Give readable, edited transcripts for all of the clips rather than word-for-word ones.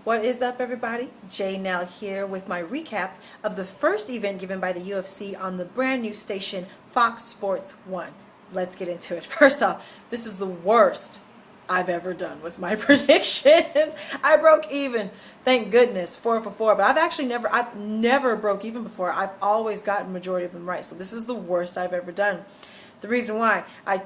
What is up, everybody? Jay Nell here with my recap of the first event given by the UFC on the brand new station Fox Sports 1. Let's get into it. First off, this is the worst I've ever done with my predictions. I broke even, thank goodness, 4 for 4. But I've never broke even before. I've always gotten majority of them right. So this is the worst I've ever done. The reason why, I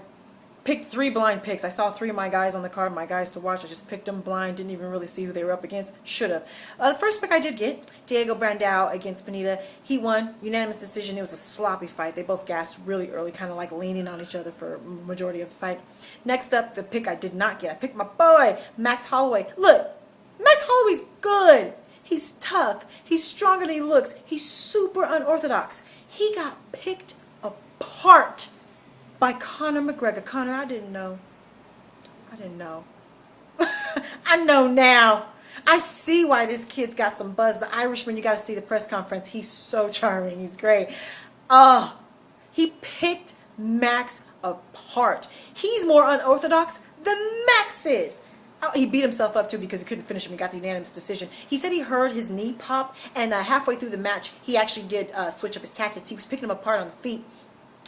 picked 3 blind picks. I saw 3 of my guys on the card, my guys to watch. I just picked them blind, didn't even really see who they were up against. Should have. The first pick I did get, Diego Brandao against Pineda. He won, unanimous decision. It was a sloppy fight. They both gassed really early, kind of like leaning on each other for majority of the fight. Next up, the pick I did not get. I picked my boy, Max Holloway. Look, Max Holloway's good. He's tough. He's stronger than he looks. He's super unorthodox. He got picked apart by Conor McGregor. Conor, I didn't know. I know now. I see why this kid's got some buzz. The Irishman, you got to see the press conference. He's so charming. He's great. He picked Max apart. He's more unorthodox than Max is. Oh, he beat himself up too because he couldn't finish him. He got the unanimous decision. He said he heard his knee pop, and halfway through the match, he actually did switch up his tactics. He was picking him apart on the feet,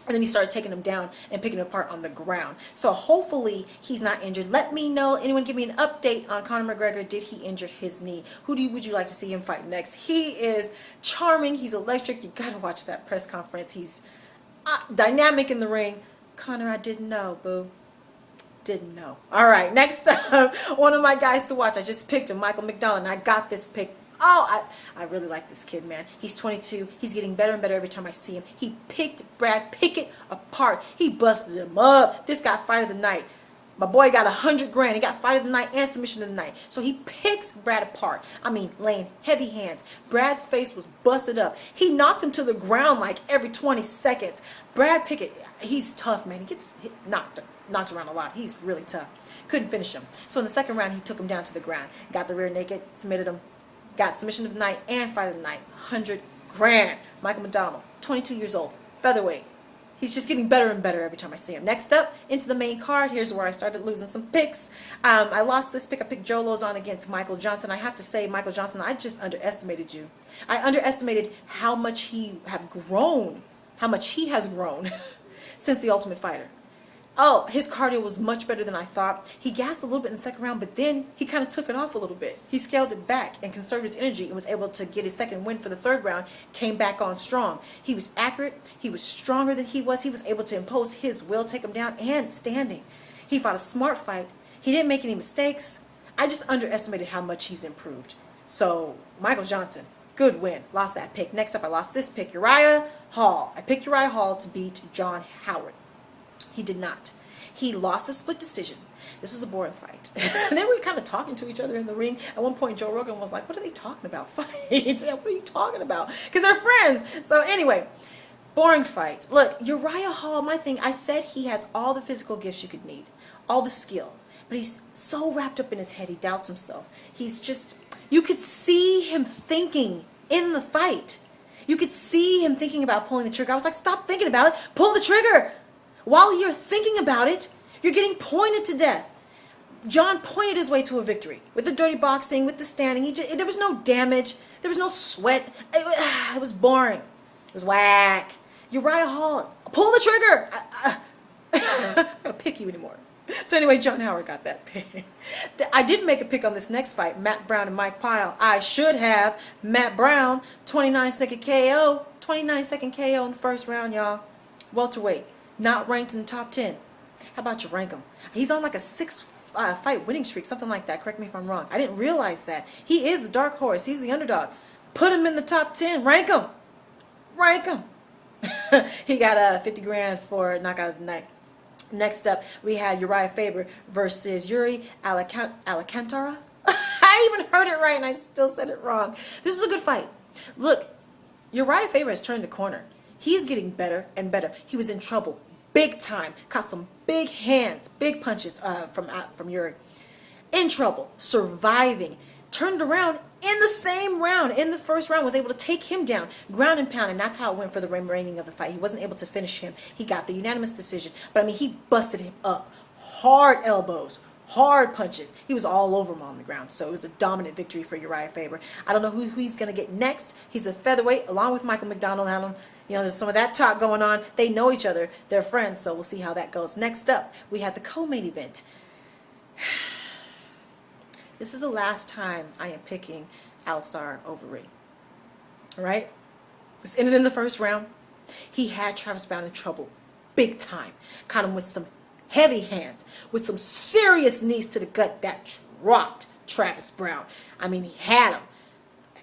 and then he started taking him down and picking him apart on the ground. So hopefully he's not injured. Let me know. Anyone give me an update on Conor McGregor. Did he injure his knee? Would you like to see him fight next? He is charming. He's electric. You got to watch that press conference. He's dynamic in the ring. Conor, I didn't know, boo. Didn't know. All right, next up, one of my guys to watch. I just picked him, Michael McDonald, and I got this pick. Oh, I really like this kid, man. He's 22. He's getting better and better every time I see him. He picked Brad Pickett apart. He busted him up. This got fight of the night. My boy got $100,000. He got fight of the night and submission of the night. So he picks Brad apart. I mean, laying heavy hands. Brad's face was busted up. He knocked him to the ground like every 20 seconds. Brad Pickett, he's tough, man. He gets knocked around a lot. He's really tough. Couldn't finish him. So in the second round, he took him down to the ground. Got the rear naked, submitted him. Got submission of the night and fight of the night. $100,000. Michael McDonald, 22 years old, featherweight. He's just getting better and better every time I see him. Next up, into the main card. Here's where I started losing some picks. I lost this pick. I picked Joe Lozon against Michael Johnson. I have to say, Michael Johnson, I just underestimated you. I underestimated how much he has grown since The Ultimate Fighter. Oh, his cardio was much better than I thought. He gassed a little bit in the second round, but then he kind of took it off a little bit. He scaled it back and conserved his energy and was able to get his second win for the third round, came back on strong. He was accurate. He was stronger than he was. He was able to impose his will, take him down, and standing. He fought a smart fight. He didn't make any mistakes. I just underestimated how much he's improved. So, Michael Johnson, good win. Lost that pick. Next up, I lost this pick, Uriah Hall. I picked Uriah Hall to beat John Howard. He did not. He lost a split decision. This was a boring fight. They were kind of talking to each other in the ring. At one point, Joe Rogan was like, what are they talking about? Fight. What are you talking about? Because they're friends. So anyway, boring fight. Look, Uriah Hall, my thing, I said he has all the physical gifts you could need. All the skill. But he's so wrapped up in his head, he doubts himself. He's just, you could see him thinking in the fight. You could see him thinking about pulling the trigger. I was like, stop thinking about it. Pull the trigger. While you're thinking about it, you're getting pointed to death. John pointed his way to a victory. With the dirty boxing, with the standing, there was no damage. There was no sweat. It was boring. It was whack. Uriah Hall, pull the trigger. I'm not going to pick you anymore. So anyway, John Howard got that pick. I didn't make a pick on this next fight, Matt Browne and Mike Pyle. I should have. Matt Browne, 29-second KO. 29-second KO in the first round, y'all. Welterweight. Not ranked in the top 10. How about you rank him? He's on like a 6-fight winning streak, something like that. Correct me if I'm wrong. I didn't realize that. He is the dark horse. He's the underdog. Put him in the top 10. Rank him. Rank him. He got $50,000 for knockout of the night. Next up, we had Uriah Faber versus Yuri Alcantara. I even heard it right and I still said it wrong. This is a good fight. Look, Uriah Faber has turned the corner. He's getting better and better. He was in trouble big time. Caught some big hands, big punches from Yuri. In trouble, surviving. Turned around in the same round, in the first round, was able to take him down, ground and pound, and that's how it went for the remaining of the fight. He wasn't able to finish him. He got the unanimous decision. But, I mean, he busted him up. Hard elbows, hard punches. He was all over him on the ground. So it was a dominant victory for Uriah Faber. I don't know who he's going to get next. He's a featherweight along with Michael McDonald. You know, there's some of that talk going on. They know each other. They're friends. So we'll see how that goes. Next up, we have the co-main event. This is the last time I am picking Alistar over Ring. All right? This ended in the first round. He had Travis Browne in trouble. Big time. Caught him with some heavy hands. With some serious knees to the gut that dropped Travis Browne. I mean, he had him.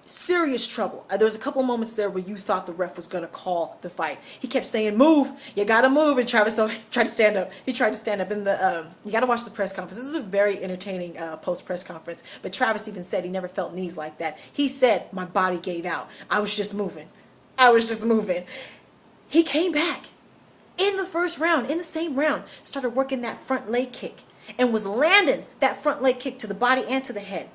Serious trouble. There was a couple of moments there where you thought the ref was going to call the fight. He kept saying, move. You got to move. And Travis tried to stand up. He tried to stand up in the, you got to watch the press conference. This is a very entertaining post-press conference. But Travis even said he never felt knees like that. He said, my body gave out. I was just moving. I was just moving. He came back in the first round, in the same round, started working that front leg kick and was landing that front leg kick to the body and to the head.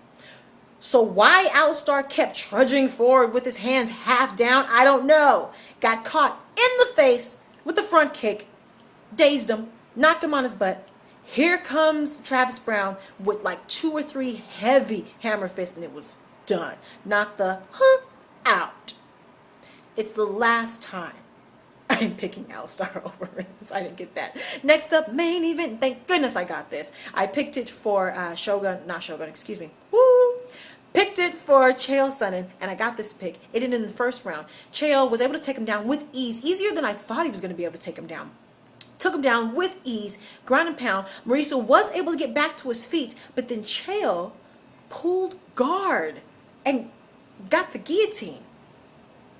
So why Alistar kept trudging forward with his hands half down, I don't know. Got caught in the face with the front kick, dazed him, knocked him on his butt. Here comes Travis Browne with like 2 or 3 heavy hammer fists, and it was done. Knocked the out. It's the last time I'm picking Alistar over Ring, so I didn't get that. Next up, main event. Thank goodness I got this. I picked it for Woo! Picked it for Chael Sonnen, and I got this pick. It ended in the first round. Chael was able to take him down with ease, easier than I thought he was going to be able to take him down. Took him down with ease, ground and pound. Mauricio was able to get back to his feet, but then Chael pulled guard and got the guillotine.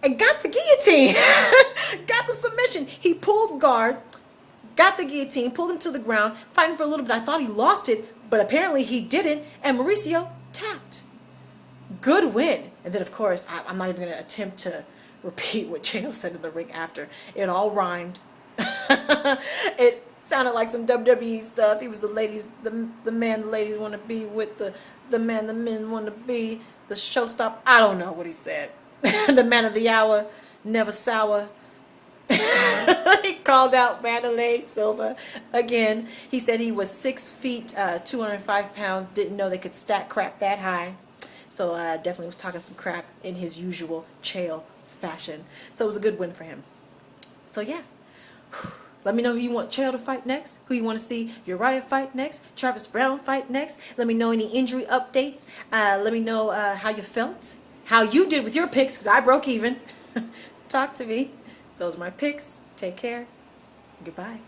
Got the submission. He pulled guard, got the guillotine, pulled him to the ground, fighting for a little bit. I thought he lost it, but apparently he didn't, and Mauricio tapped. Good win. And then, of course, I'm not even going to attempt to repeat what Chael said in the ring after. It all rhymed. It sounded like some WWE stuff. He was the ladies, the man the ladies want to be with, the man the men want to be, the showstopper. I don't know what he said. The man of the hour, never sour. He called out Wanderlei Silva again. He said he was 6 feet, 205 pounds. Didn't know they could stack crap that high. So definitely was talking some crap in his usual Chael fashion. So it was a good win for him. So yeah. Let me know who you want Chael to fight next, who you want to see Uriah fight next, Travis Browne fight next. Let me know any injury updates. Let me know how you felt, how you did with your picks, because I broke even. Talk to me. Those are my picks. Take care. Goodbye.